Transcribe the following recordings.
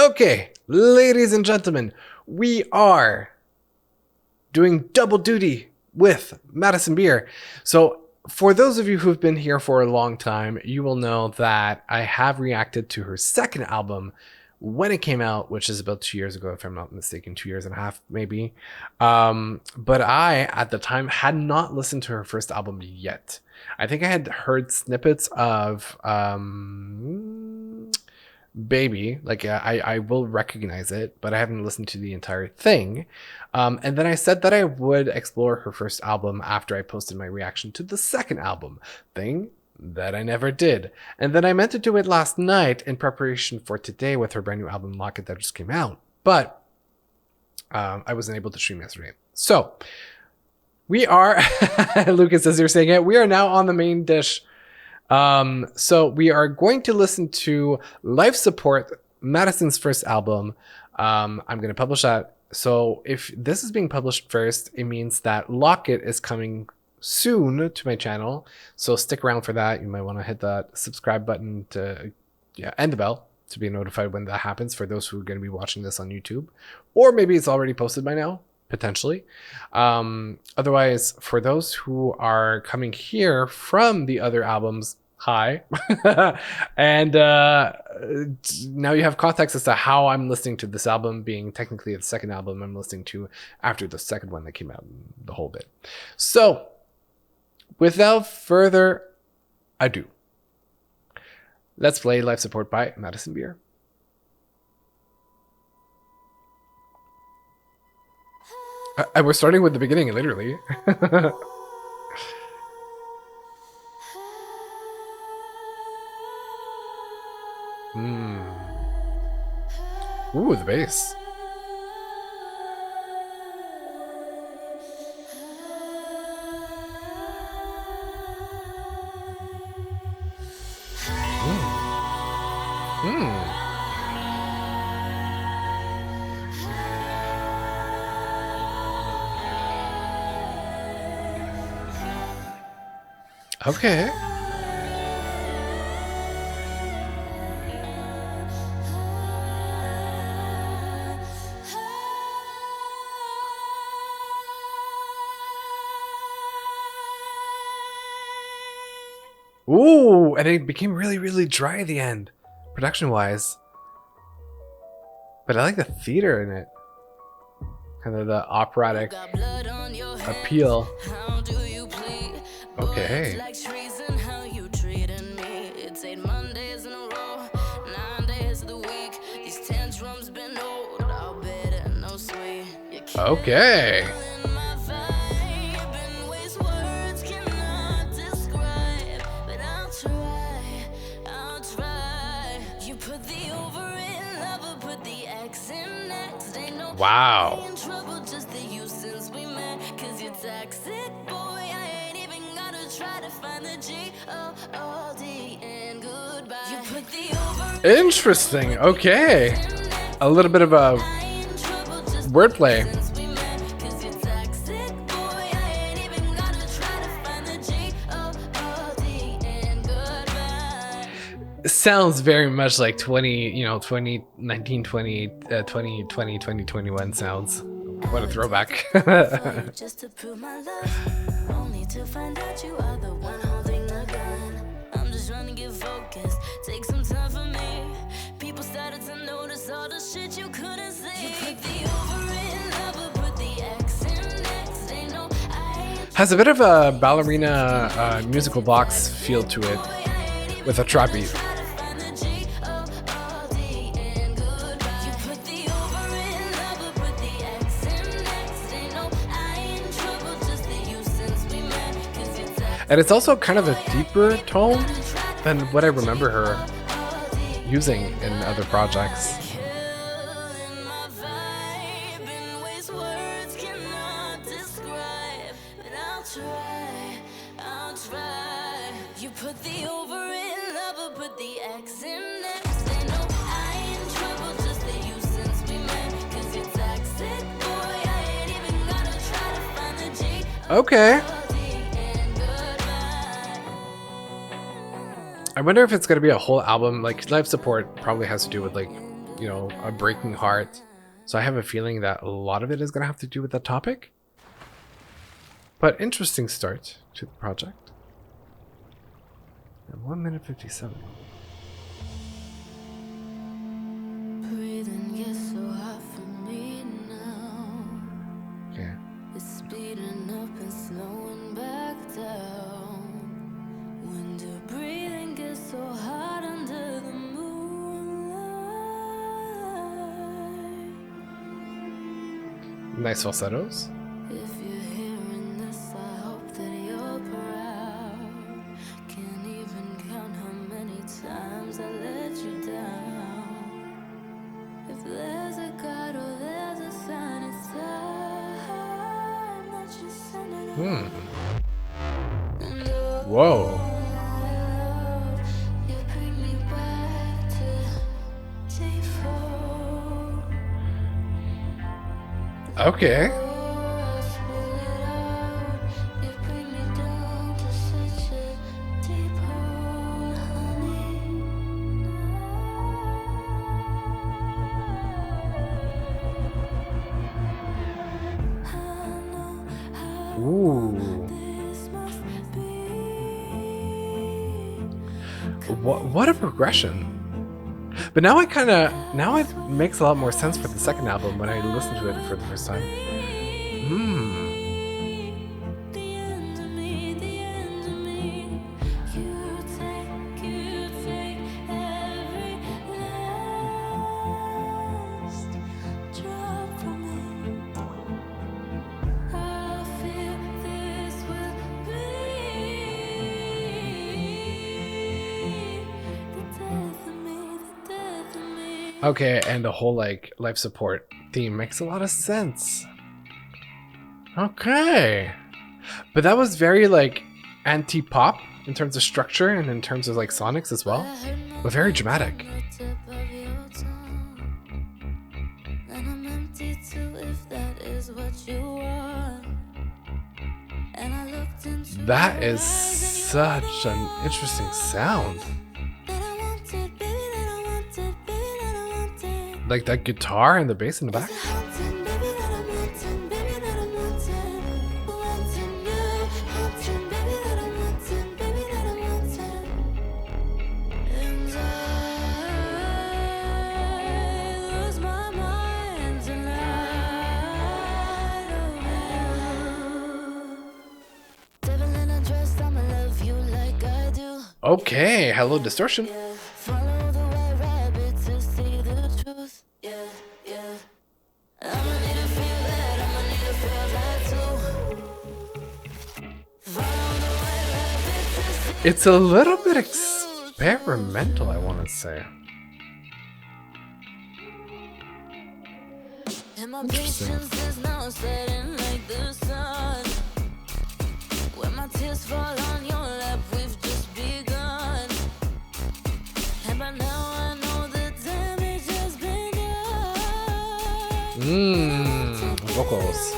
Okay, ladies and gentlemen, we are doing double duty with Madison Beer. So for those of you who've been here for a long time, you will know that I have reacted to her second album when it came out, which is about 2 years ago, if I'm not mistaken, 2.5 years maybe. But I, at the time, had not listened to her first album yet. I think I had heard snippets of Baby, like I will recognize it, but I haven't listened to the entire thing. And then I said that I would explore her first album after I posted my reaction to the second album thing that I never did. And then I meant to do it last night in preparation for today with her brand new album Locket that just came out, but I wasn't able to stream yesterday. So we are Lucas, as you're saying it, we are now on the main dish. So we are going to listen to Life Support, Madison's first album. I'm going to publish that. So if this is being published first, it means that Locket is coming soon to my channel. So stick around for that. You might want to hit that subscribe button to, and the bell to be notified when that happens for those who are going to be watching this on YouTube, or maybe it's already posted by now. Potentially. Otherwise, for those who are coming here from the other albums, hi. And now you have context as to how I'm listening to this album, being technically the second album I'm listening to after the second one that came out, the whole bit. So without further ado, let's play Life Support by Madison Beer. We're starting with the beginning, literally. Ooh, the bass. Okay. Ooh, and it became really, really dry at the end, production-wise. But I like the theater in it. Kind of the operatic appeal. Okay. Okay. Wow. Interesting. Okay. A little bit of a wordplay. Sounds very much like 2019, 2020, 2021 sounds. What a throwback. Just to prove my love, only to find out you are the one holding the gun. I'm just trying to get focused, take some time for me. People started to notice all the shit you couldn't see. You put the over in love, but put the X in next. They know I has a bit of a ballerina musical box feel to it with a trap beat. And it's also kind of a deeper tone than what I remember her using in other projects. Okay. I wonder if it's going to be a whole album. Like, Life Support probably has to do with, like, you know, a breaking heart. So I have a feeling that a lot of it is going to have to do with that topic. But interesting start to the project. And 1 minute 57. Breathing gets so hard for me now. Okay. It's speeding up and slowing back down. When the breathing gets so hard under the moonlight. Nice falsettos. If you're hearing this, I hope that you're proud. Can't even count how many times I let you down. If there's a God or there's a sign, it's time that you send it on. Whoa. You bring me back to default. Okay. I spill it out. You bring me down to such a deep hole, honey. Ooh. What a progression. But now it makes a lot more sense for the second album when I listen to it for the first time. Okay, and the whole like life support theme makes a lot of sense. Okay. But that was very like anti-pop in terms of structure and in terms of like sonics as well. But very dramatic. That is such an interesting sound. Like that guitar and the bass in the back. Okay, hello distortion. It's a little bit experimental, I want to say. Interesting. Vocals.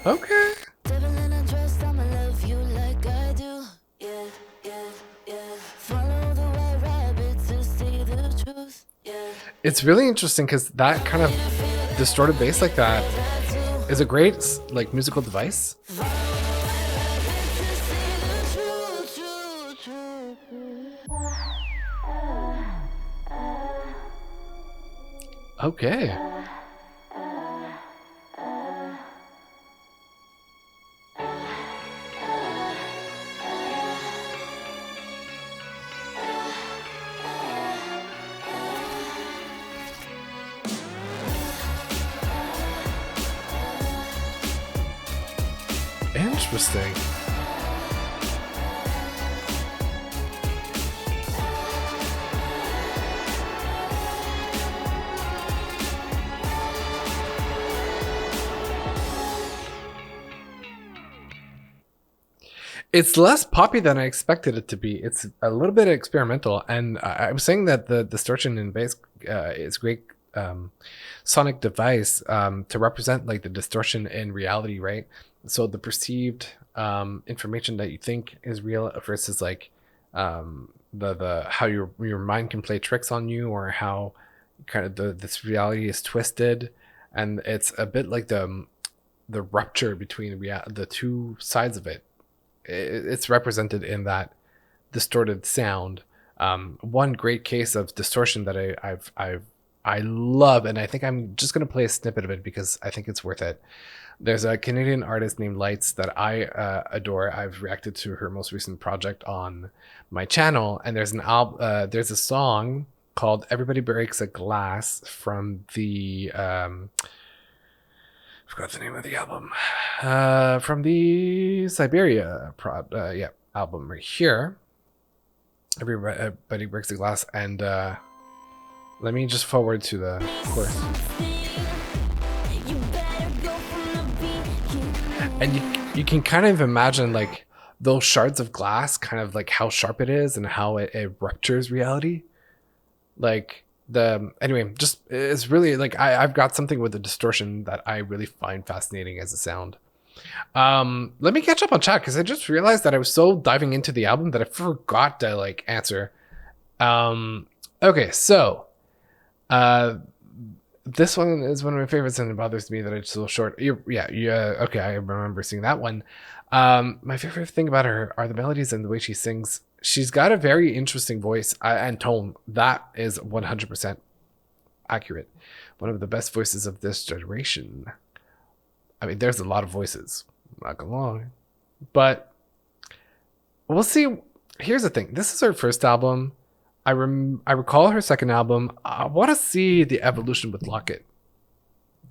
Okay. It's really interesting because that kind of distorted bass like that is a great like musical device. Okay. Interesting. It's less poppy than I expected it to be. It's a little bit experimental, and I was saying that the distortion in bass is great sonic device to represent like the distortion in reality, right? So the perceived information that you think is real versus like the how your mind can play tricks on you, or how kind of this reality is twisted, and it's a bit like the rupture between the two sides of it. It's represented in that distorted sound. One great case of distortion that I love, and I think I'm just gonna play a snippet of it because I think it's worth it. There's a Canadian artist named Lights that I adore. I've reacted to her most recent project on my channel, and there's a song called "Everybody Breaks a Glass" from the I forgot the name of the album. From the Siberia album right here. Everybody Breaks a Glass, and let me just forward to the chorus. And you can kind of imagine like those shards of glass, kind of like how sharp it is and how it ruptures reality. Like anyway, just it's really like I've got something with the distortion that I really find fascinating as a sound. Let me catch up on chat because I just realized that I was so diving into the album that I forgot to like answer. Okay, so this one is one of my favorites, and it bothers me that it's so short. Yeah, okay, I remember seeing that one. My favorite thing about her are the melodies and the way she sings. She's got a very interesting voice and tone. That is 100% accurate. One of the best voices of this generation. I mean, there's a lot of voices, not gonna lie, but we'll see. Here's the thing. This is her first album. I recall her second album. I want to see the evolution with Locket.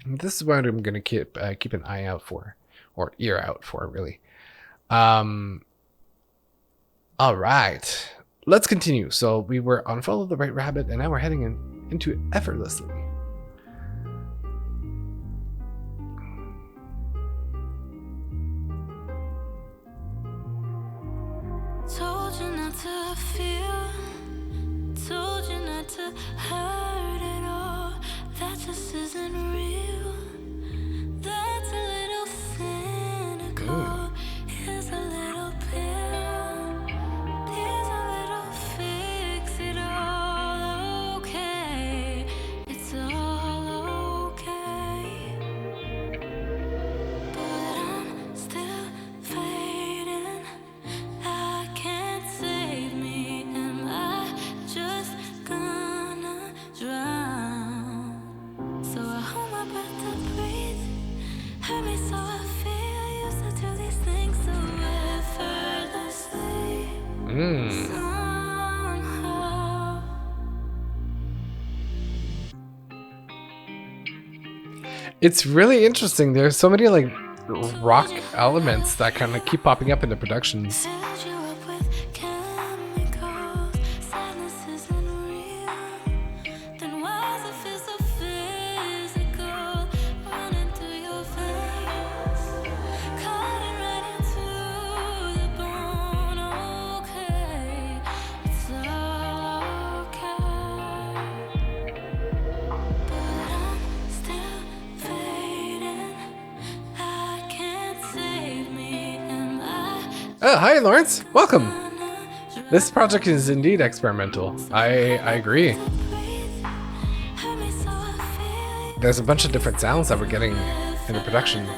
This is what I'm gonna keep an eye out for, or ear out for, really. All right, let's continue. So we were on Follow the Right Rabbit, and now we're heading into Effortlessly. Told you not to feel, told you not to hurt at all. That just isn't real. That's a little cynical. Here's a little pill. Here's a little fix it all. Okay, it's all okay. But I'm still fading. I can't save me. Am I just gonna drown? So I hold my breath to breathe. Hurt me so I feel. Used to do these things so effortlessly. Somehow. It's really interesting. There's so many like rock elements that kind of keep popping up in the productions. Filled you up with chemicals. Sadness isn't real. Then why does it feel so physical? Running through your veins, cutting right into the bone. Okay, it's all okay. But I'm still fading. I can't save me. Am I Oh, hi, Lawrence. Welcome. This project is indeed experimental. I agree. There's a bunch of different sounds that we're getting in the production.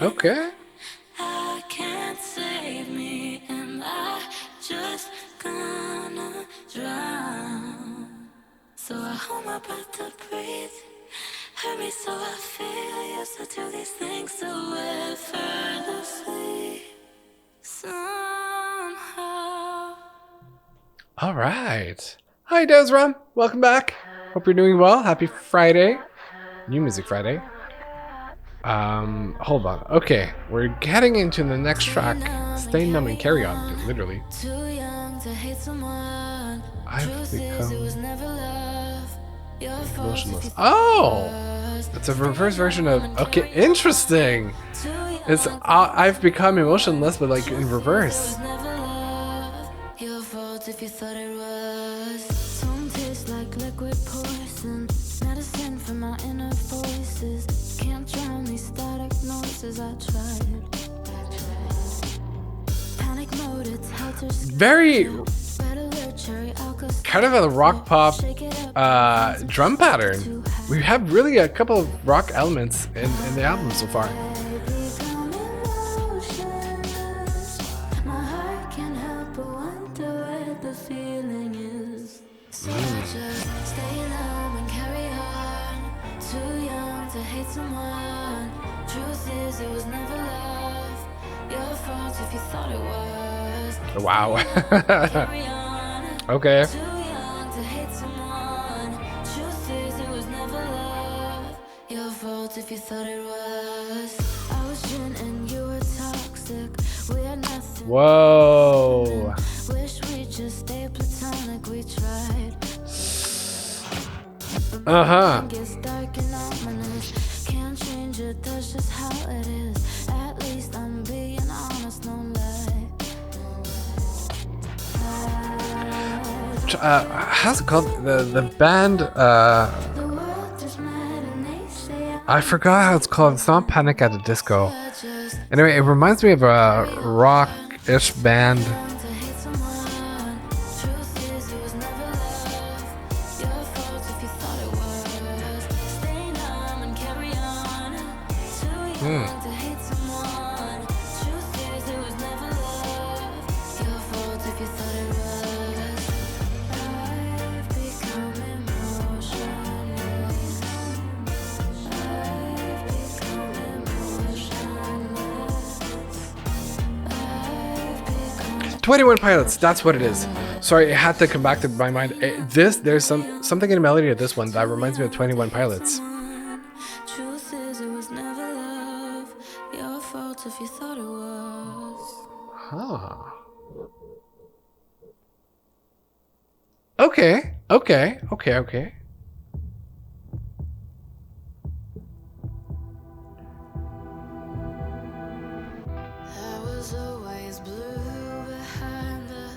Okay. I can't save me. Am I just gonna drown? So I hold my breath to breathe. Hurt me so I feel I used to do these things so effortlessly. Somehow. All right. Hi, Desram. Welcome back. Hope you're doing well. Happy Friday. New Music Friday. Hold on. Okay, we're getting into the next track. Stay numb and carry on. Literally. Too young to hate someone. I've Truth is, it was become never love. Your fault if emotionless. you Oh, was. it's a reverse version of. Okay, interesting. It's I've become emotionless, but like in reverse. Your fault if you thought it was. Some taste like liquid poison. Medicine for my inner voices. Can't drown these static noises. I tried. Panic mode, it's helter Very kind of a rock pop drum pattern. We have really a couple of rock elements in the album so far. Someone. Truth is, it was never love. Your fault if you thought it was. Wow. Carry on. Okay. Too young to hate someone. Truth is, it was never love. Your fault if you thought it was. I was gin and you were toxic. We had nothing. Whoa. Wish we just stayed platonic. We tried. Uh-huh. Gets dark and ominous. Can't change it, that's just how it is. At least I'm being honest, no lie. How's it called? The band The world is mad and they say I forgot how it's called. It's not Panic at the Disco. I just Anyway, it reminds me of a rock-ish band. to hate someone. Truth is, it was never love. Your fault if you thought it was. Stay numb and carry on. Too young to hate someone. Truth is, it was never love. Your fault if you thought it was. I've become emotionless. I've become emotionless. 21 Pilots, that's what it is. Sorry, it had to come back to my mind. There's something in the melody of this one that reminds me of 21 Pilots. Truth is, it was never love. Your fault if you thought it was. Huh. Okay. I was always blue behind the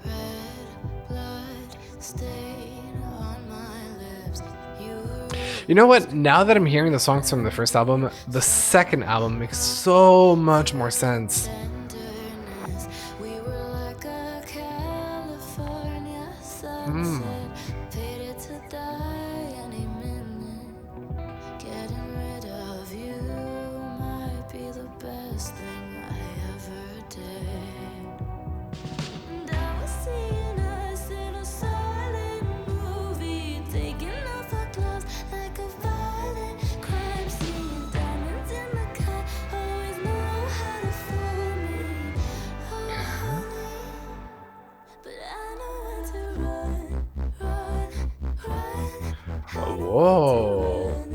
red blood stain on my lips. You were You know what? Now that I'm hearing the songs from the first album, the second album makes so much more sense. tenderness. We were like a California sunset. Fated to die any minute. Getting rid of you might be the best thing I ever did. And I was seeing us in a silent movie, taking off our clothes like a violent crime scene. Diamonds in the cut, always know how to fool me. Oh, honey. But I know when to run, run, run. Whoa.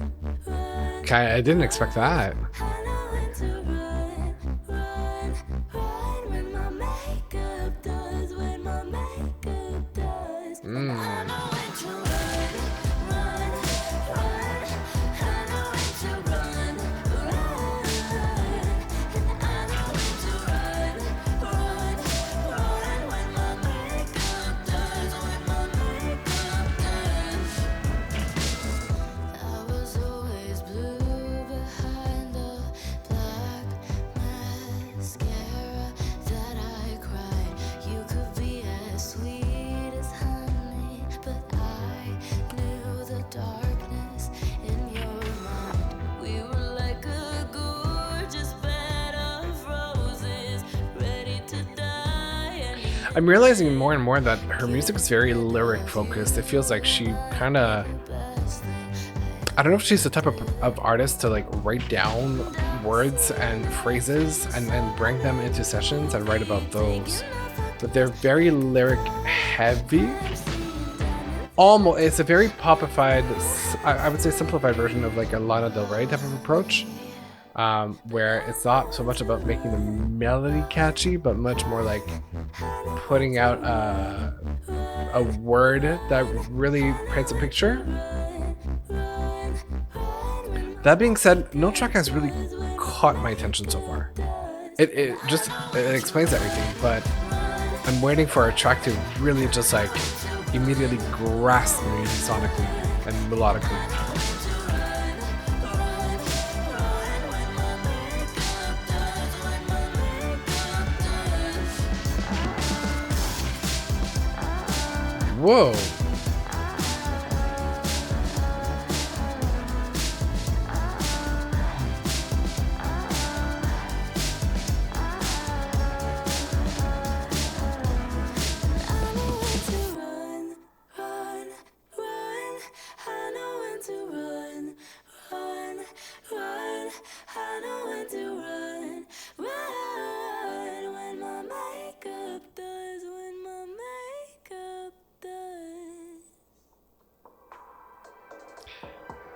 Okay, I didn't expect that. I know when to run, run, run. When my makeup does, when my makeup does. I know when to run, run, run. I know when to run, run. And I know when to run, run, run. When my makeup does, when my makeup does. I was always blue behind the black mascara that I cried. You could be as sweet as honey, but I knew the darkness in your mind. We were like a gorgeous bed of roses, ready to die. I'm realizing more and more that her music is very lyric focused. It feels like she kind of I don't know if she's the type of artist to like write down words and phrases and then bring them into sessions and write about those. But they're very lyric heavy. Almost, it's a very popified, I would say simplified version of like a Lana Del Rey type of approach, where it's not so much about making the melody catchy, but much more like putting out a word that really paints a picture. That being said, no track has really caught my attention so far. It explains everything, but I'm waiting for a track to really just like immediately grasp me sonically and melodically. Whoa.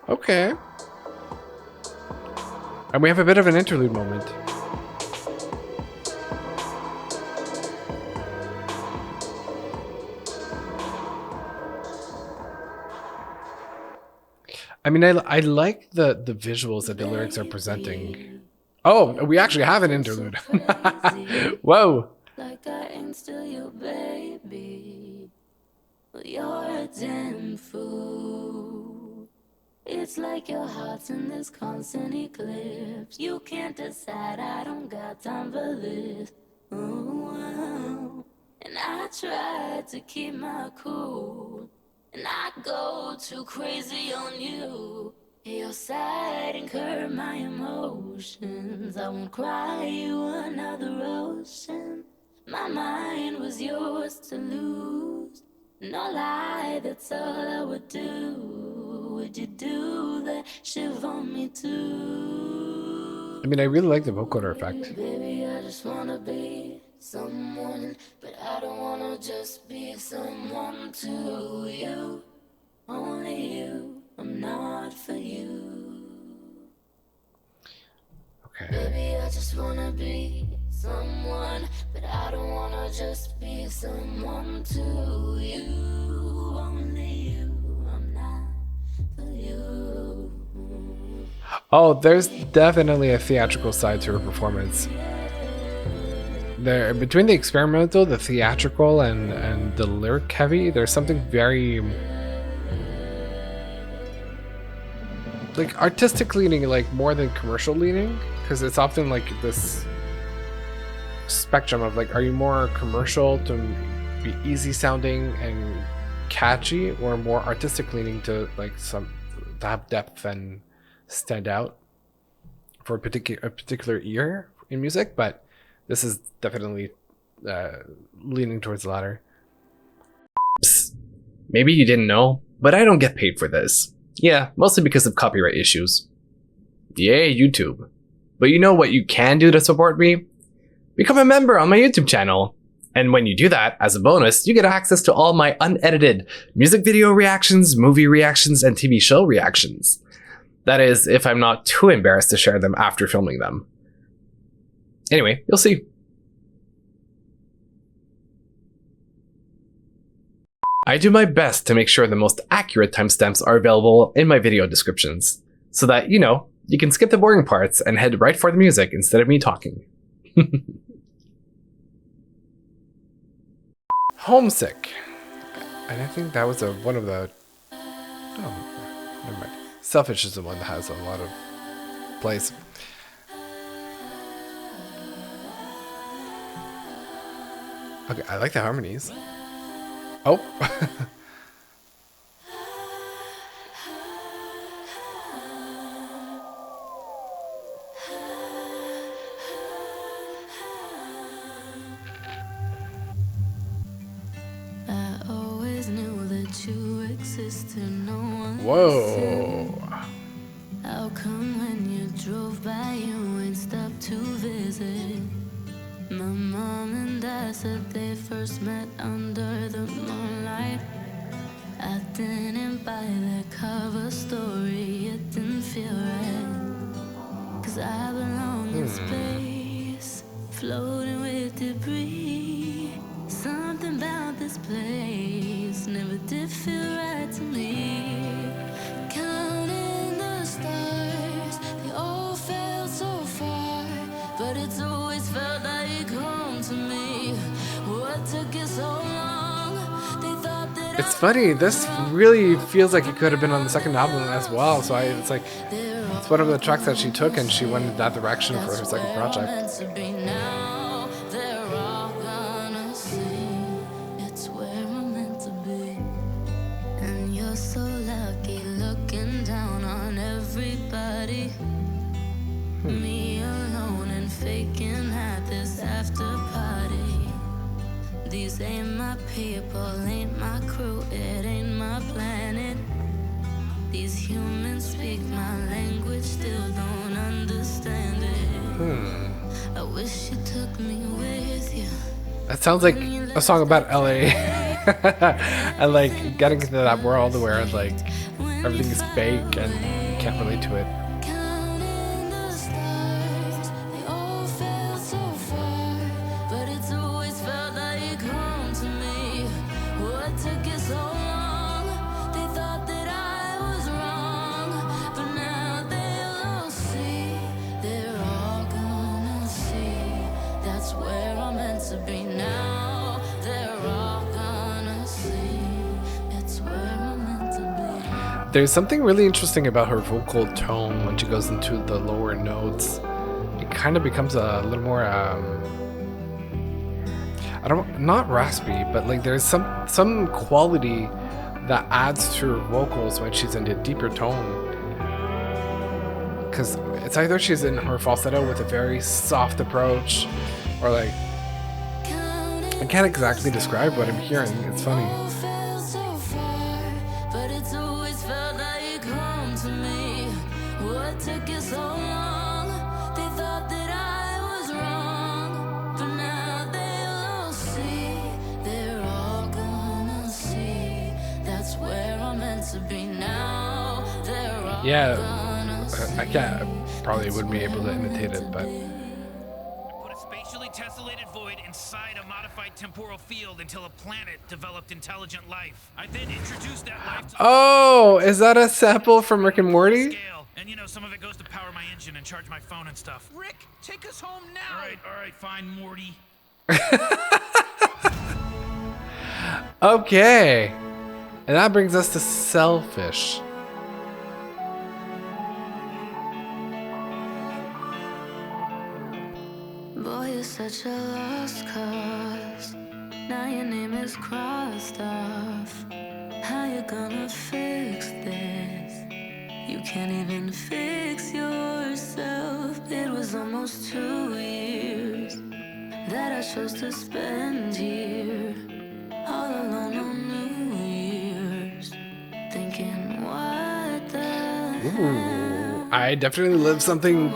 Okay. And we have a bit of an interlude moment. I mean, I like the visuals that the lyrics are presenting. Oh, we actually have an interlude. Whoa. Like I ain't still your baby. Well, you're a damn fool. It's like your heart's in this constant eclipse. You can't decide, I don't got time for this. Oh, and I tried to keep my cool, and I go too crazy on you. Your side and curb my emotions. I won't cry you another ocean. My mind was yours to lose. No lie, that's all I would do. Would you do that shit for me too? I mean, I really like the vocoder effect. Baby, I just wanna be someone, but I don't wanna just be someone to you. Only you, I'm not for you. Okay. Baby, I just wanna be someone, but I don't wanna just be someone to you. Only you, I'm not for you. Oh, there's definitely a theatrical side to her performance. There, between the experimental, the theatrical, and the lyric heavy, there's something very like artistic leaning, like more than commercial leaning, because it's often like this spectrum of like, are you more commercial to be easy sounding and catchy, or more artistic leaning to like some to have depth and stand out for a particular ear in music? But this is definitely leaning towards the latter. Psst. Maybe you didn't know, but I don't get paid for this. Yeah, mostly because of copyright issues. Yay, YouTube. But you know what you can do to support me? Become a member on my YouTube channel. And when you do that, as a bonus, you get access to all my unedited music video reactions, movie reactions, and TV show reactions. That is, if I'm not too embarrassed to share them after filming them. Anyway, you'll see. I do my best to make sure the most accurate timestamps are available in my video descriptions, so that, you know, you can skip the boring parts and head right for the music instead of me talking. Homesick. And I think that was one of the... Oh, never mind. Selfish is the one that has a lot of plays. Okay, I like the harmonies. Oh. I always knew that you existed. sister, no one Whoa. listened. How come when you drove by you ain't stopped to visit? My mom and dad said they first met under the moonlight. I didn't buy that cover story, it didn't feel right. Cause I belong in space, floating with debris. Something about this place never did feel right to me. Counting the stars, they all felt so far, but it's always felt like home to me. What took it so long? They thought that It's funny, this really feels like it could have been on the second album as well. So it's like, it's one of the tracks that she took and she went in that direction for her second project. It's where I'm meant to be. And you're so lucky looking down on everybody. Me alone and faking at this after party. These ain't my people, ain't my crew, it ain't my planet. These humans speak my language, still don't understand it. I wish you took me with you. That sounds like a song about LA. And like getting into that world where like everything is fake and you can't relate to it. Counting the stars, they all felt so far, but it's always felt like home to me. What took it so long? They thought that I was wrong, but now they'll all see. They're all gonna see. That's where I'm meant to be now. They're all gonna see. It's where I'm meant to be. There's something really interesting about her vocal tone when she goes into the lower notes. It kind of becomes a little more not raspy, but like there's some quality that adds to her vocals when she's in a deeper tone. Because it's either she's in her falsetto with a very soft approach, or like I can't exactly describe what I'm hearing. It's funny. Took it so long, they thought that I was wrong, but now they'll all see. They're all gonna see. That's where I'm meant to be now. They're all gonna see. I can't, probably wouldn't be able to imitate it, but Put a spatially tessellated void inside a modified temporal field until a planet developed intelligent life. I then introduced that life to oh, is that a sample from Rick and Morty? scale. And you know, some of it goes to power my engine and charge my phone and stuff. Rick, take us home now. All right, fine, Morty. Okay, and that brings us to Selfish. Boy, you're such a lost cause. Now your name is crossed off. How you gonna fix this? You can't even fix yourself. It was almost 2 years that I chose to spend here, all alone on New Year's, thinking what the hell? I definitely lived something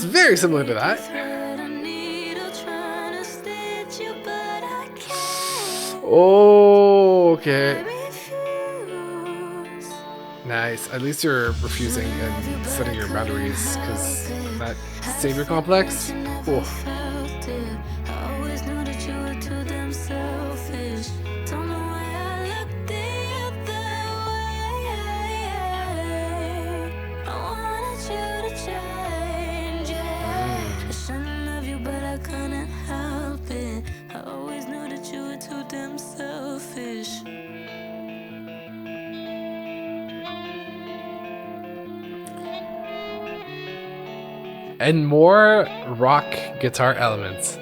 very similar to that. Thread a needle trying to stitch you, but I can't. Oh, okay. Refuse. Nice. At least you're refusing and setting your boundaries, because that savior complex. Oof. I always knew that you were too damn selfish. Don't know why I looked the other way. I wanted you to change it. I shouldn't love you, but I couldn't help it. I always knew that you were too damn selfish. And more rock guitar elements. I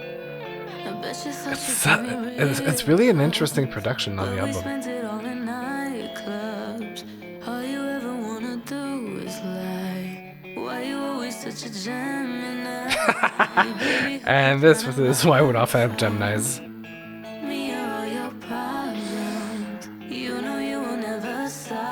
bet you thought you could be It's really an interesting production on the We album. spent it all in nightclubs. All you ever wanna do is lie. Why you always such a Gemini? Baby, And this is why we're not fan of Geminis. me are all your problems. You know you will never solve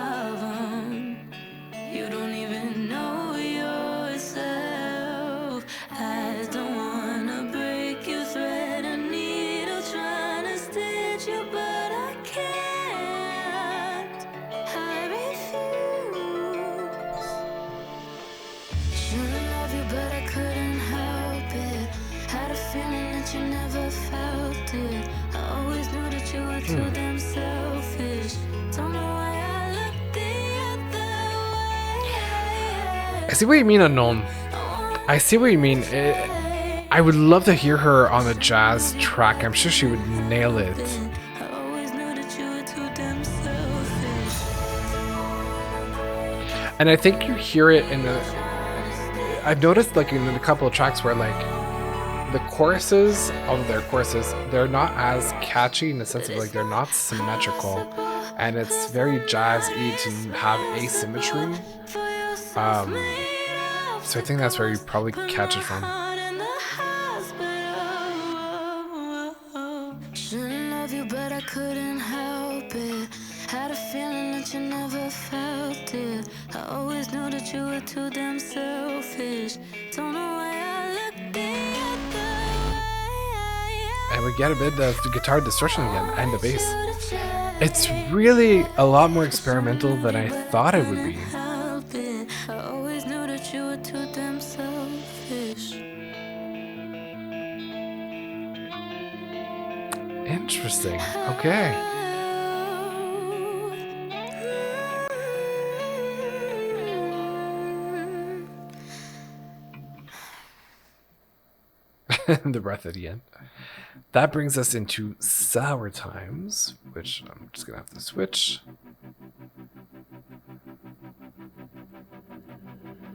it. I always knew that you were too damn selfish. Don't know why I looked the other way. I see what you mean, Unknown. I see what you mean. I would love to hear her on a jazz track. I'm sure she would nail it. I always knew that you were too damn selfish. And I think you hear it in the... I've noticed like in a couple of tracks where like the choruses, although they're choruses, they're not as catchy in the sense of like they're not symmetrical. And it's very jazzy to have asymmetry. So I think that's where you probably catch it from. Shouldn't love you, but I couldn't help it. Had a feeling that you never felt it. I always knew that you were too damn selfish. Don't know why I looked the other way. And we get a bit of the guitar distortion again and the bass. It's really a lot more experimental than I thought it would be. I always knew that you were too damn selfish. Interesting. Okay. The breath at the end. That brings us into Sour Times, which I'm just gonna have to switch.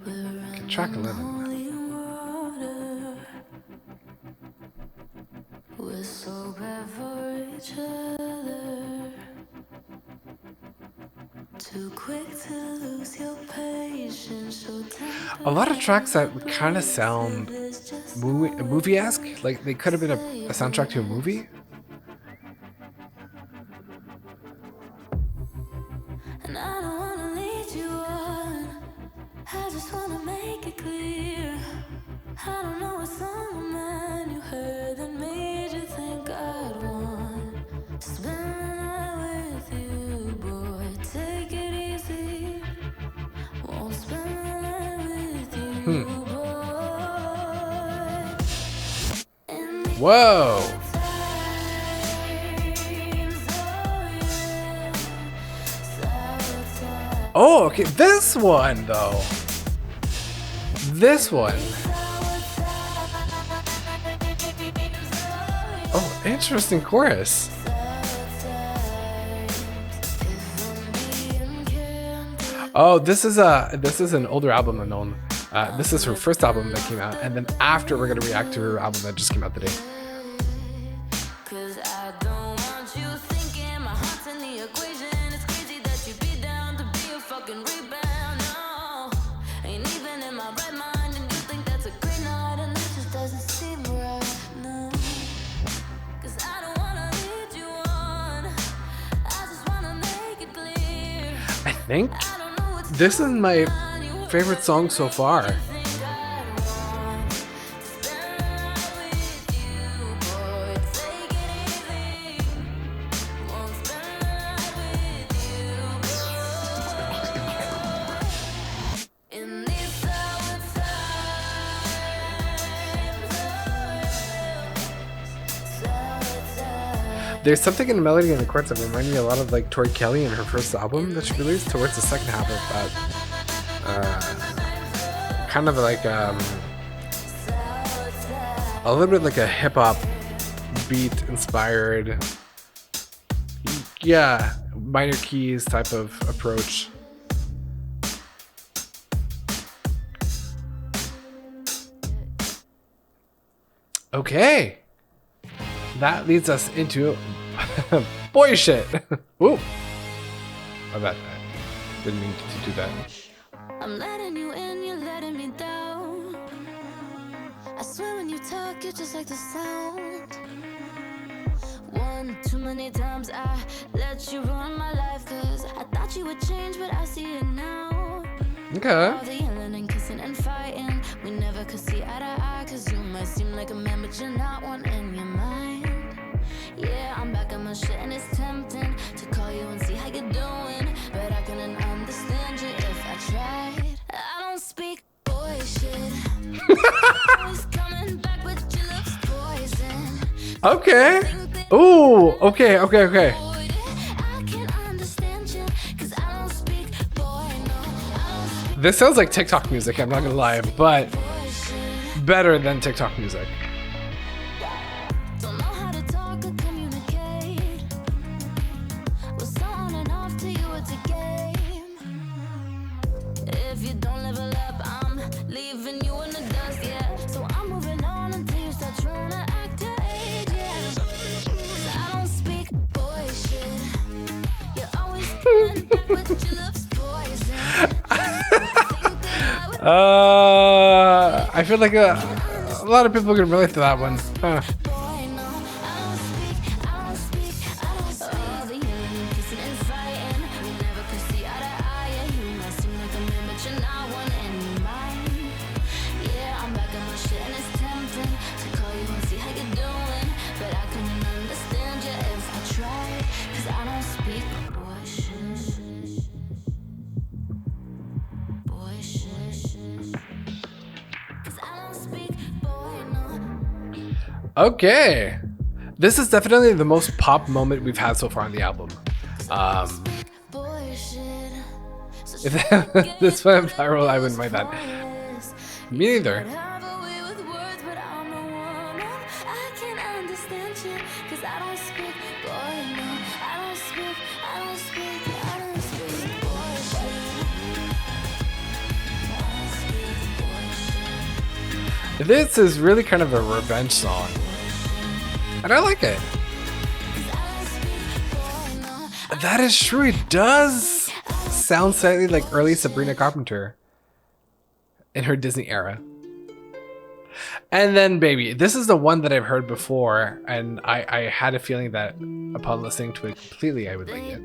Okay, track 11. We're so bad for each other. Too quick to lose your patience. So A lot of tracks that kind of sound movie-esque, like they could have been a soundtrack to a movie. And I don't wanna lead you on. I just wanna make it clear. I don't know what's on my mind you heard that made you think I'd want to spend the night with you, boy. Take it easy. Won't spend the night with you, boy. In the Whoa! Oh, okay, this one though. This one. Oh, interesting chorus. Oh, this is an older album Unknown. This is her first album that came out, and then after we're gonna react to her album that just came out today. Cause I don't want you thinking my heart's in the equation. It's crazy that you'd be down to be a fucking rebound. No, ain't even in my right mind, and you think that's a great night, and it just doesn't seem right. No, cause I don't wanna lead you on. I just wanna make it clear. I think I don't know what's this is my favorite song so far. There's something in the melody and the chords that remind me a lot of like Tori Kelly in her first album that she released towards the second half of that. Kind of like a little bit like a hip hop beat inspired, yeah, minor keys type of approach. Okay. That leads us into boy shit. Woo. My bad. I didn't mean to do that. I'm letting you in, you're letting me down. I swear when you talk, you just like the sound. One too many times I let you ruin my life, cause I thought you would change, but I see it now. Okay. All the yelling and kissing and fighting, we never could see eye to eye, cause you might seem like a man, but you're not one in your mind. Yeah, I'm back on my shit and it's tempting to call you and see how you're doing, but I couldn't understand you if I tried. I don't speak boy shit. Always coming back, but your looks poison. Okay. Think Ooh, okay, okay, okay. This sounds like TikTok music, I'm not gonna lie, but better than TikTok music. I feel like a lot of people can relate to that one. Huh. Okay, this is definitely the most pop moment we've had so far on the album. If this went viral, I wouldn't mind that. Me neither. This is really kind of a revenge song, and I like it. That is true, it does sound slightly like early Sabrina Carpenter in her Disney era. And then Baby, this is the one that I've heard before, and I had a feeling that upon listening to it completely, I would like it.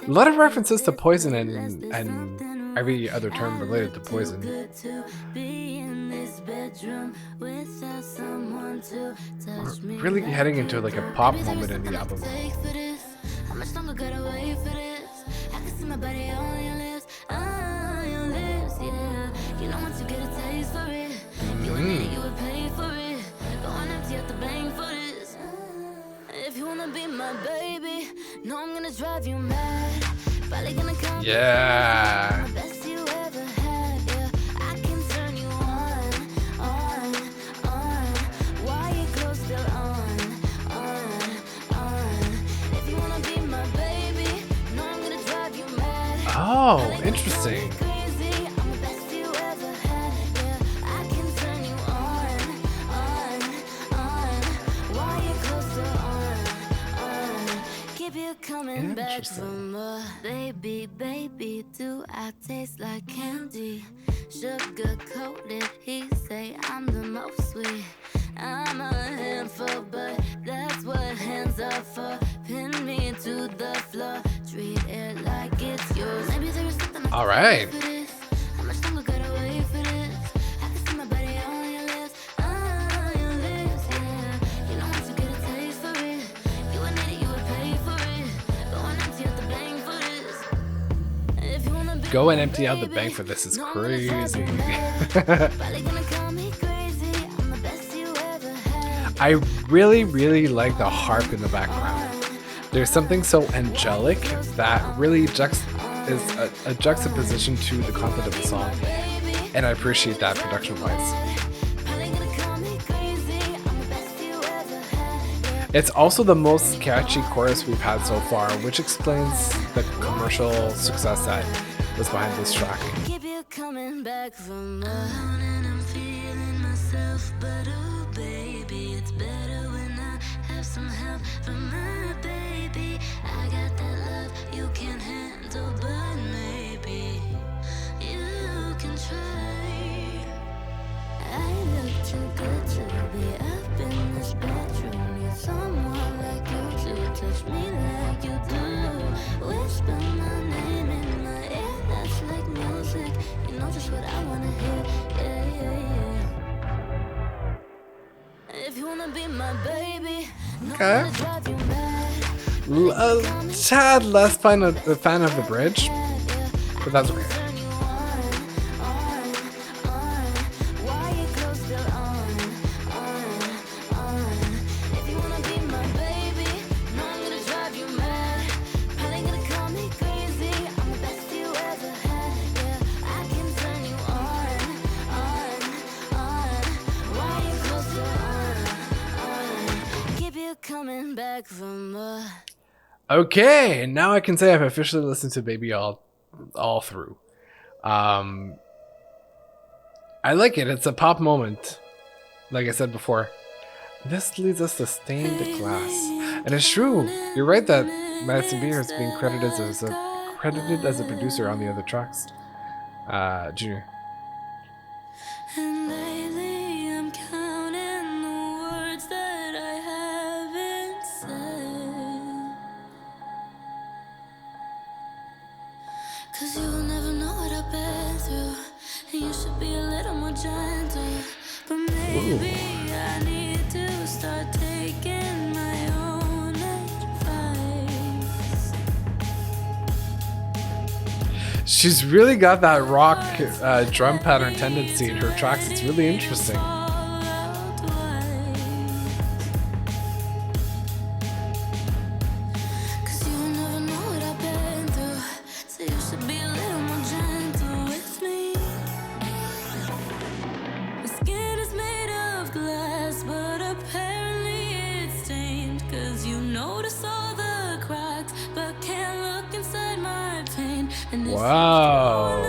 A lot of references to Poison and every other term related to Poison. We're really heading into like a pop moment in the album. Yeah. Oh, interesting. Coming back from baby, baby, do I taste like candy? Sugar coated, he say I'm the most sweet. I'm a handful, but that's what hands are for. Pin me to the floor, treat it like it's yours. Maybe there is something all right. How much longer gotta wait for this? I can see my body on your lips, yeah. You know once you get a taste for it, you would need it, you would pay for it. Go and empty out the bank for this is crazy. I really like the harp in the background. There's something so angelic that really is a juxtaposition to the content of the song, and I appreciate that production-wise. It's also the most catchy chorus we've had so far, which explains the commercial success that was behind this track. Keep you coming back from and I'm feeling myself, but oh baby, it's better when I have some help from my baby. I got that love you can't handle, but maybe you can try. I look too good to be up in this bedroom. Need someone like you to touch me like you do. Whisper my name in my ear. That's like music, you know just what I wanna hear. Yeah. If you wanna be my baby, Okay. Tad less fan of the bridge, but that's okay. back from Okay, now I can say I've officially listened to Baby all through. I like it. It's a pop moment, like I said before. This leads us to Stained Glass, and it's true. You're right that Madison Beer has been credited as a producer on the other tracks. Junior. And lately I'm counting the words that I haven't said. 'Cause you'll never know what I've been through. And you should be a little more gentle. But maybe I need to start taking my own advice. She's really got that rock drum pattern tendency in her tracks. It's really interesting. Wow.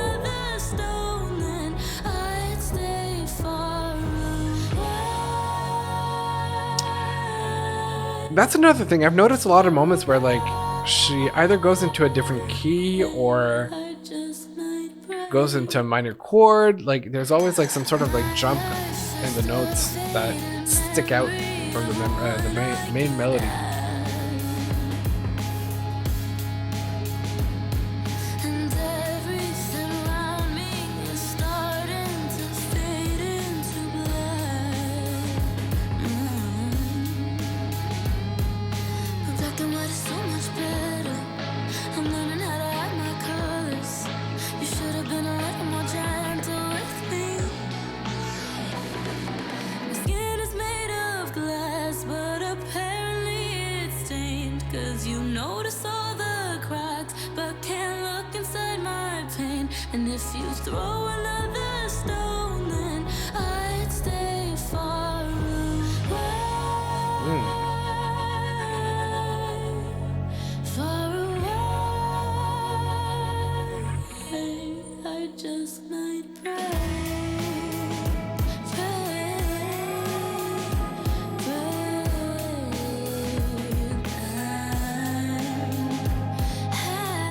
That's another thing. I've noticed a lot of moments where like she either goes into a different key or goes into a minor chord. Like there's always like some sort of like jump in the notes that stick out from the main melody. And if you throw another stone, then I'd stay far away. Far away. I just might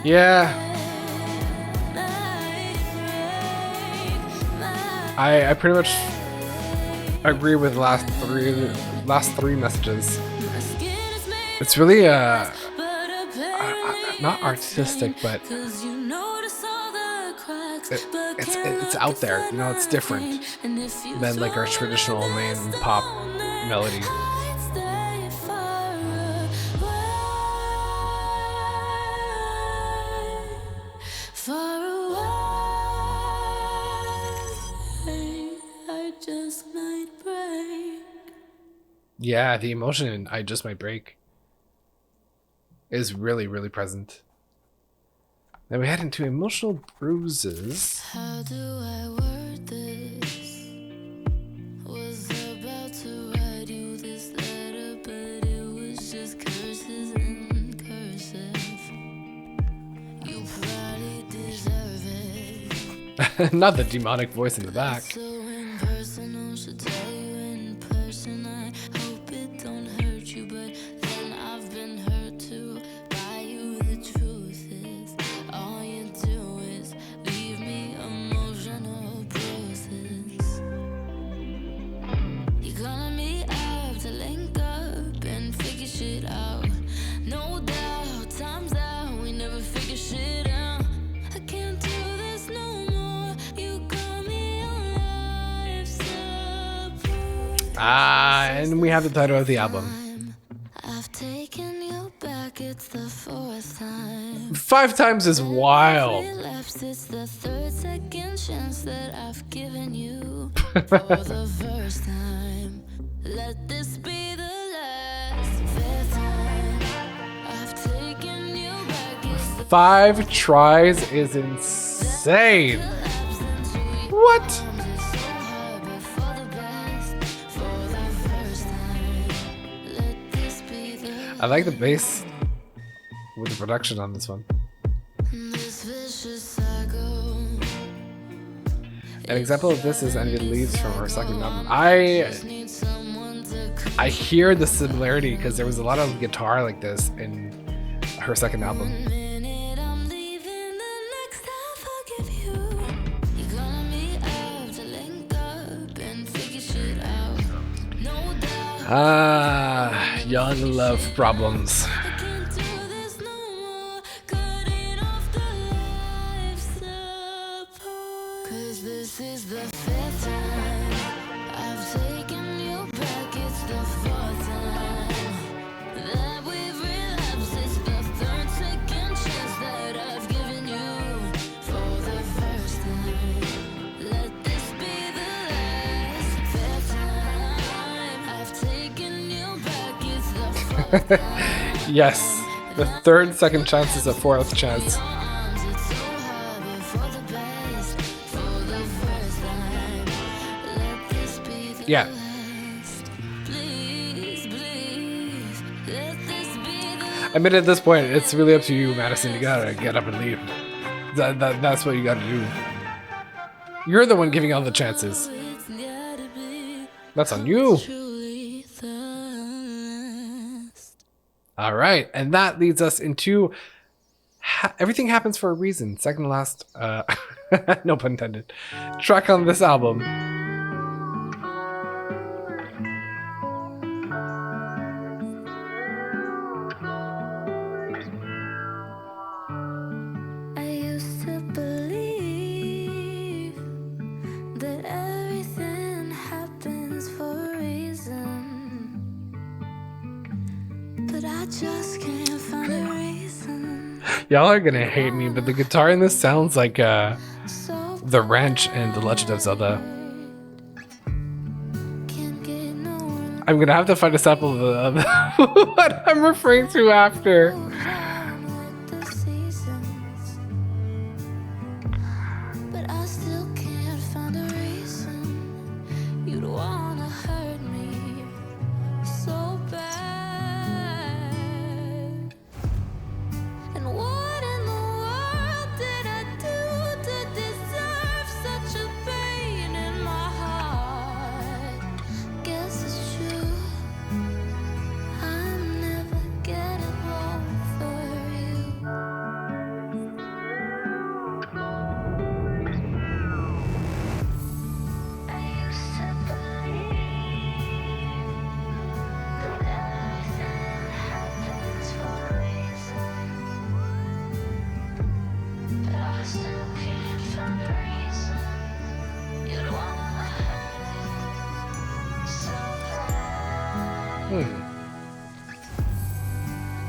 Yeah. I pretty much agree with the last three messages. It's really not artistic, but it's out there. You know, it's different than like our traditional main pop melody. Yeah, the emotion in I Just Might Break is really, really present. Then we head into Emotional Bruises. How do I word this? Was about to write you this letter, but it was just curses in cursive. You probably deserve it. Not the demonic voice in the back. So impersonal, should tell you in person. I hope it don't hurt you, but then I've been hurt too by you. The truth is, all you do is leave me emotional bruises. You're calling me up to link up and figure shit out. No doubt, time's out, we never figure shit out. I can't do this no more. You got me on life support. And we have the title of the album. I've taken you back, it's the 4th time. 5 times is wild. Relapsed, it's the 3rd second chance that I've given you for the first time. Let this be the last. 5th time. I've taken you back, it's the 5 tries is insane. lapse into you. What? It's so hard, but for the best. For the first time. Let this be the I like the bass with the production on this one. This vicious cycle. An example of this is Ended Leaves from her second album. Need someone to I hear the similarity because there was a lot of guitar like this in her second album. minute I'm leaving, the next I forgive you. You're calling me out to link up and figure shit out. No doubt Ah, young love problems. I can't do this no more. Cutting off the life support. 'Cause this is the fifth time I've taken you back. It's the fourth time that we've relapsed. It's the third second chance that I've given you for the first time. Let this be the last. Fifth time I've taken you back. It's the fourth time. Yes, the third second chance is a fourth chance. Arms, it's so hard before the best. For the first time, let this be the Yeah. last. Please, please, let this be the I mean, at this point, it's really up to you, Madison. You gotta get up and leave. That's what you gotta do. You're the one giving all the chances. it's gotta be That's on you. truly the last. All right, and that leads us into everything happens for a reason. Second to last, no pun intended, track on this album. I used to believe that everything happens for a reason, but I just can't find a reason. Y'all are gonna hate me, but the guitar in this sounds like So the Ranch in The Legend of Zelda. can't get no one I'm gonna have to find a sample of what I'm referring to after. down with the seasons, but I still can't find a reason you'd wanna hurt me so bad. And what in the world did I do to deserve such a pain in my heart? Guess it's true, I'm never getting over you. I used to believe that everything happens for a reason, but I still can't find a reason you'd wanna hurt me so bad.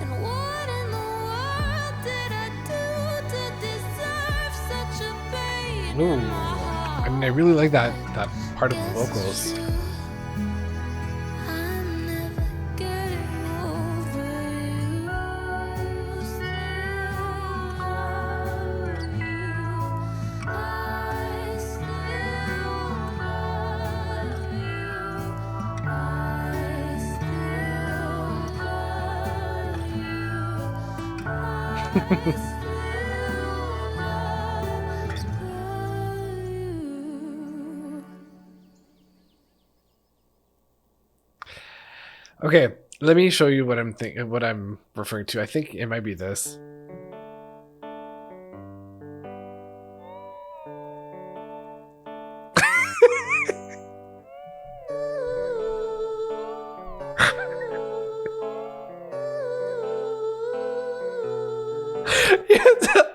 And what in the world did I do to deserve such a pain Ooh, in my heart? I mean, I really like that part of the Guess it's vocals. true, I'm never getting over you. Still love you. I still love you. I still love you. I still love you. Okay, let me show you what I'm referring to. I think it might be this.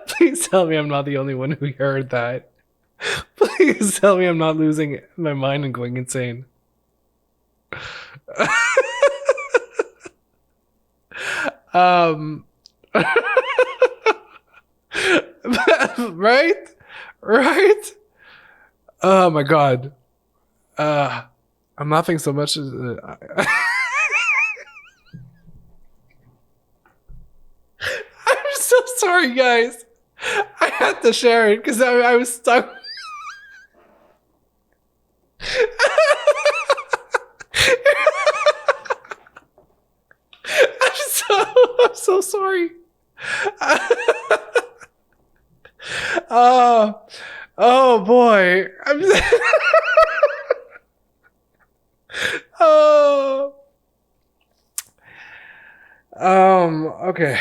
Please tell me I'm not the only one who heard that. Please tell me I'm not losing my mind and going insane. Right? Right? Oh my god. I'm laughing so much. I'm so sorry, guys. I had to share it because I was stuck. I'm so Oh, oh boy. Oh. Okay.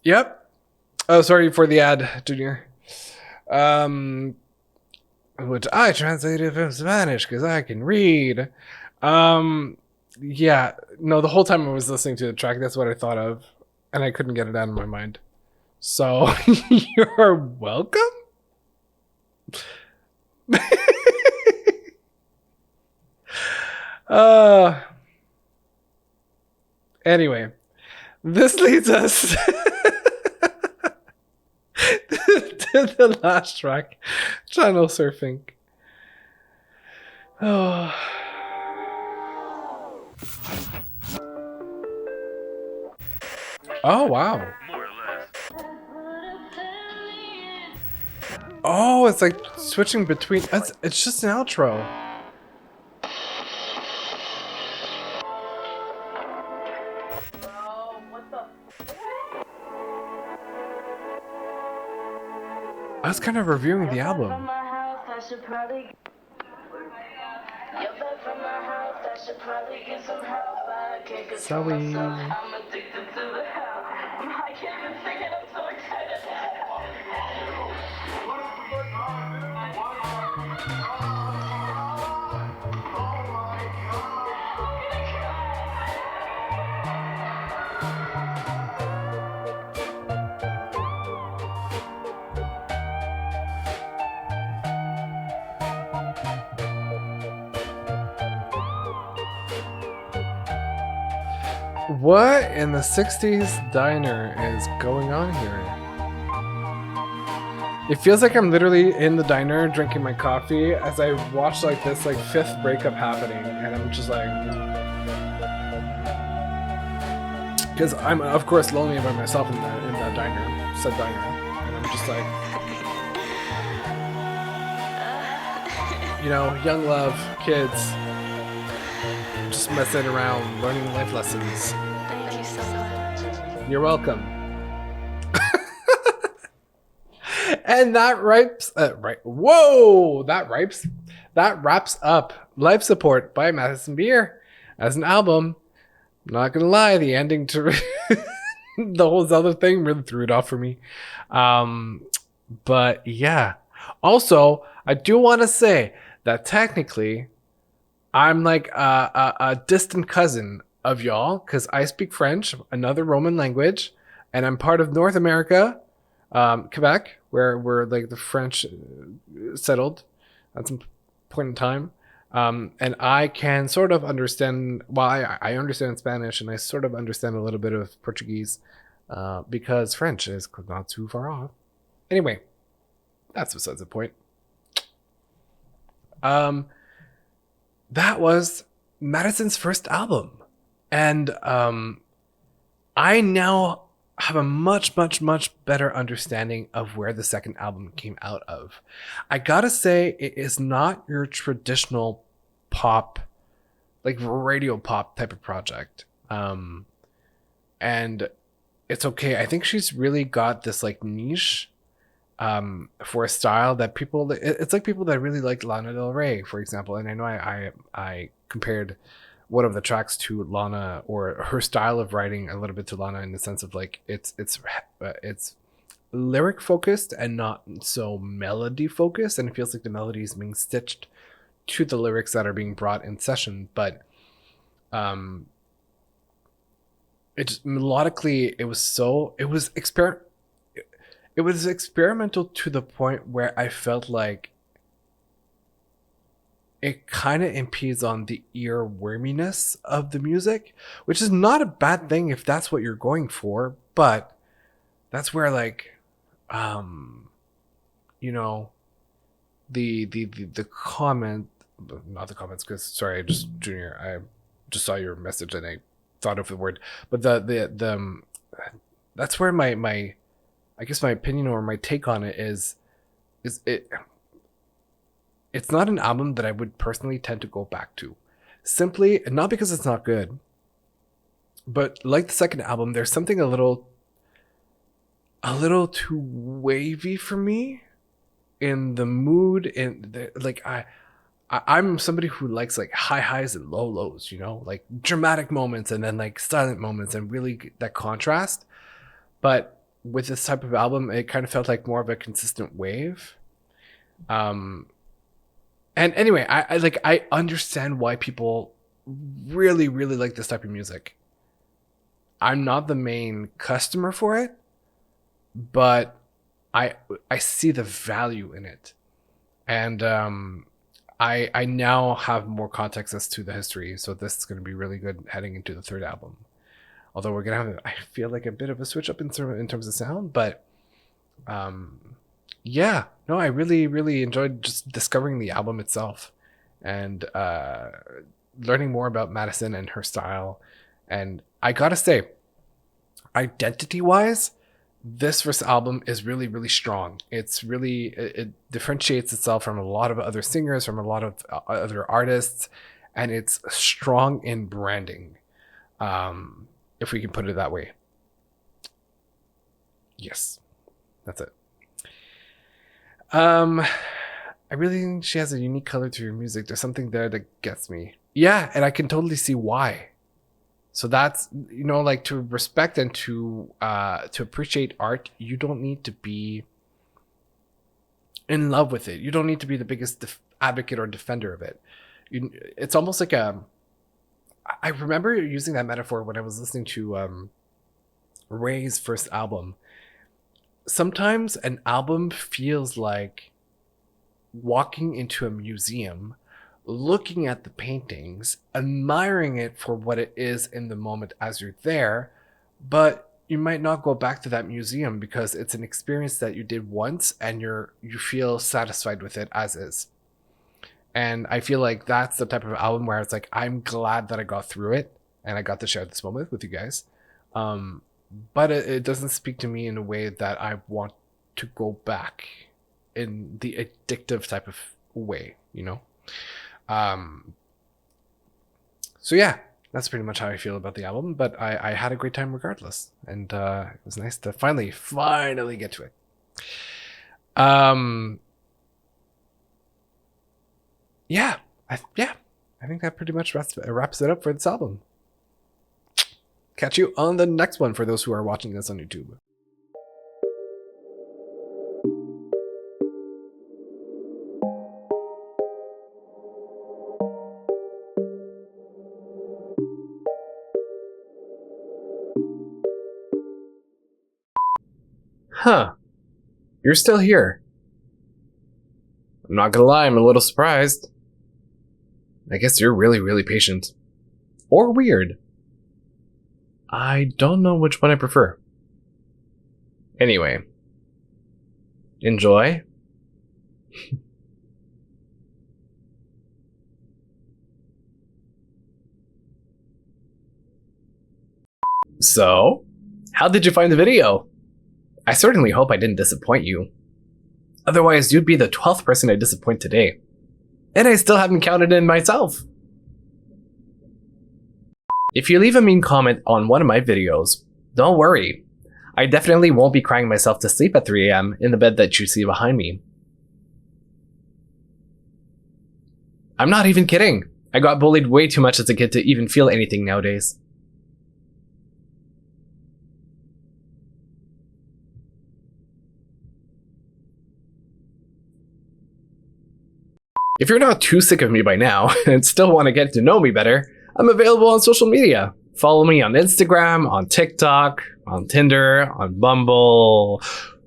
Yep. Oh, sorry for the ad, Junior. Which I translated from Spanish because I can read. Yeah. No, the whole time I was listening to the track, that's what I thought of, and I couldn't get it out of my mind. So you're welcome. uh. Anyway, this leads us to the last track, Channel Surfing. Oh. Oh, wow. More or less. Oh, it's like switching between. It's just an outro. I was kind of reviewing the album. Sorry. What in the 60s diner is going on here? It feels like I'm literally in the diner drinking my coffee as I watch like this like fifth breakup happening, and I'm just like, because I'm of course lonely by myself in that diner, said diner, and I'm just like, you know, young love, kids, just messing around, learning life lessons. Thank you so much. You're welcome. And that that wraps up Life Support by Madison Beer as an album. I'm not gonna lie, the ending to the whole other thing really threw it off for me. But yeah. Also, I do want to say that technically I'm like a distant cousin of y'all because I speak French, another Roman language, and I'm part of North America, Quebec, where like the French settled at some point in time. And I can sort of understand, well, I understand Spanish and I sort of understand a little bit of Portuguese because French is not too far off. Anyway, that's besides the point. That was Madison's first album. And I now have a much better understanding of where the second album came out of. I gotta say, it is not your traditional pop, like radio pop type of project. And it's okay. I think she's really got this like niche for a style that people, it's like people that really like Lana Del Rey, for example. And I know I compared one of the tracks to Lana, or her style of writing a little bit to Lana, in the sense of like it's lyric focused and not so melody focused, and it feels like the melody is being stitched to the lyrics that are being brought in session. But it's melodically, it was experimental to the point where I felt like it kind of impedes on the earworminess of the music, which is not a bad thing if that's what you're going for. But that's where like, you know, the comment, not the comments, because sorry, I just saw your message and I thought of the word, but the that's where my I guess my opinion or my take on it is it's not an album that I would personally tend to go back to. Simply, not because it's not good, but like the second album, there's something a little a little too wavy for me in the mood. I'm somebody who likes like high highs and low lows, you know, like dramatic moments and then like silent moments and really that contrast. But with this type of album, it kind of felt like more of a consistent wave. And anyway, I understand why people really, really like this type of music. I'm not the main customer for it, but I see the value in it. And I now have more context as to the history, so this is going to be really good heading into the third album. Although we're going to have, I feel like, a bit of a switch up in terms of sound, but yeah, no, I really, really enjoyed just discovering the album itself and learning more about Madison and her style. And I gotta say, identity-wise, this first album is really, really strong. It's really, it differentiates itself from a lot of other singers, from a lot of other artists, and it's strong in branding, if we can put it that way. Yes, that's it. I really think she has a unique color to her music. There's something there that gets me. Yeah, and I can totally see why. So that's, you know, like, to respect and to appreciate art, you don't need to be in love with it. You don't need to be the biggest advocate or defender of it. It's almost like I remember using that metaphor when I was listening to Ray's first album. Sometimes an album feels like walking into a museum, looking at the paintings, admiring it for what it is in the moment as you're there, but you might not go back to that museum because it's an experience that you did once and you feel satisfied with it as is. And I feel like that's the type of album where it's like, I'm glad that I got through it and I got to share this moment with you guys. But it doesn't speak to me in a way that I want to go back in the addictive type of way, you know? So yeah, that's pretty much how I feel about the album, but I had a great time regardless. And it was nice to finally get to it. Yeah, I think that pretty much wraps it up for this album. Catch you on the next one for those who are watching this on YouTube. Huh. You're still here. I'm not gonna lie, I'm a little surprised. I guess you're really, really patient. Or weird. I don't know which one I prefer. Anyway. Enjoy. So, how did you find the video? I certainly hope I didn't disappoint you. Otherwise, you'd be the 12th person I disappoint today. And I still haven't counted in myself. If you leave a mean comment on one of my videos, don't worry. I definitely won't be crying myself to sleep at 3 a.m. in the bed that you see behind me. I'm not even kidding. I got bullied way too much as a kid to even feel anything nowadays. If you're not too sick of me by now and still want to get to know me better, I'm available on social media. Follow me on Instagram, on TikTok, on Tinder, on Bumble.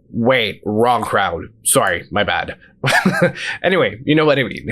Wait, wrong crowd. Sorry, my bad. Anyway, you know what I mean.